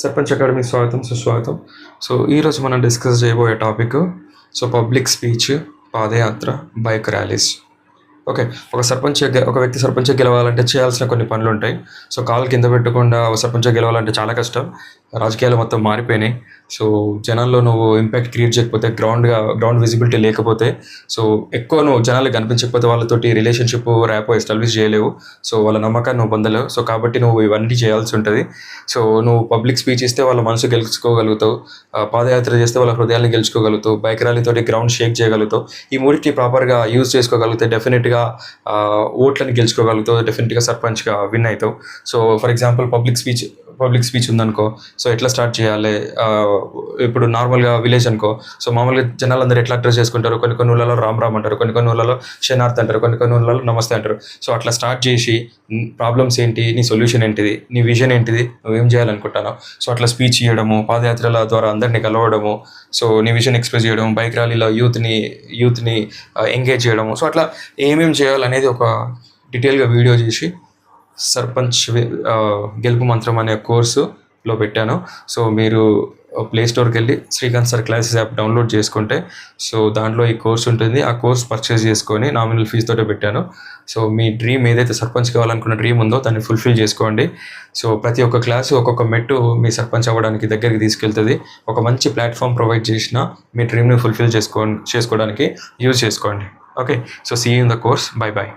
సర్పంచ్ అకాడమీకి స్వాగతం, సుస్వాగతం. సో ఈరోజు మనం డిస్కస్ చేయబోయే టాపిక్ పబ్లిక్ స్పీచ్, పాదయాత్ర, బైక్ ర్యాలీస్. ఓకే. ఒక వ్యక్తి సర్పంచ్‌గా గెలవాలంటే చేయాల్సిన కొన్ని పనులుంటాయి. సో కాలు కింద పెట్టకుండా సర్పంచ్‌గా గెలవాలంటే చాలా కష్టం. రాజకీయాలు మొత్తం మారిపోయినాయి. సో జనాల్లో నువ్వు ఇంపాక్ట్ క్రియేట్ చేయకపోతే, గ్రౌండ్ విజిబిలిటీ లేకపోతే, సో ఎక్కువ నువ్వు జనాలకు కనిపించకపోతే వాళ్ళతోటి రిలేషన్‌షిప్, ర్యాపో ఎస్టాబ్లిష్ చేయలేవు. సో వాళ్ళ నమ్మకాన్ని నువ్వు పొందలేవు. సో కాబట్టి నువ్వు ఇవన్నీ చేయాల్సి ఉంటుంది. సో నువ్వు పబ్లిక్ స్పీచ్ ఇస్తే వాళ్ళ మనసు గెలుచుకోగలుగుతావు. పాదయాత్ర చేస్తే వాళ్ళ హృదయాన్ని గెలుచుకోగలుగుతావు. బైక్ ర్యాలీతోటి గ్రౌండ్ షేక్ చేయగలుగుతావు. ఈ మూడిటిని ప్రాపర్‌గా యూజ్ చేసుకోగలిగితే డెఫినెట్‌గా ఓట్లని గెలుచుకోగలుగుతావు. డెఫినెట్‌గా సర్పంచ్‌గా విన్ అవుతావు. So for example public speech ఉందనుకో, సో ఎట్లా స్టార్ట్ చేయాలి? ఇప్పుడు నార్మల్గా విలేజ్ అనుకో, సో మామూలుగా జనాలందరూ ఎట్లా అడ్రస్ చేసుకుంటారు? కొన్ని ఊళ్ళలో రామ్ రామ్ అంటారు, కొన్ని ఊళ్ళలో శనార్థ్ అంటారు, కొన్ని ఊళ్ళలో నమస్తే అంటారు. సో అట్లా స్టార్ట్ చేసి ప్రాబ్లమ్స్ ఏంటి, నీ సొల్యూషన్ ఏంటిది, నీ విజన్ ఏంటిది, నువ్వేం చేయాలనుకుంటున్నావు, సో అట్లా స్పీచ్ చేయడము, పాదయాత్రల ద్వారా అందరినీ కలవడము, సో నీ విజన్ ఎక్స్ప్రెస్ చేయడం, బైక్ ర్యాలీలో యూత్ని ఎంగేజ్ చేయడము, సో అట్లా ఏమేమి చేయాలనేది ఒక డీటెయిల్గా వీడియో చేసి సర్పంచ్ గెలుపు మంత్రం అనే కోర్సులో పెట్టాను. సో మీరు ప్లే స్టోర్కి వెళ్ళి Srikanth sir classes app download చేసుకుంటే, సో దాంట్లో ఈ కోర్స్ ఉంటుంది. ఆ కోర్స్ పర్చేస్ చేసుకొని నామినల్ ఫీజుతోటే పెట్టాను. సో మీ డ్రీమ్ ఏదైతే సర్పంచ్ కావాలనుకున్న డ్రీమ్ ఉందో దాన్ని ఫుల్ఫిల్ చేసుకోండి. సో ప్రతి ఒక్క క్లాసు ఒక్కొక్క మెట్టు మీ సర్పంచ్ అవ్వడానికి దగ్గరికి తీసుకెళ్తుంది. ఒక మంచి ప్లాట్ఫామ్ ప్రొవైడ్ చేసిన మీ డ్రీమ్ని ఫుల్ఫిల్ చేసుకోవడానికి యూజ్ చేసుకోండి. Okay. So see you in the course. By.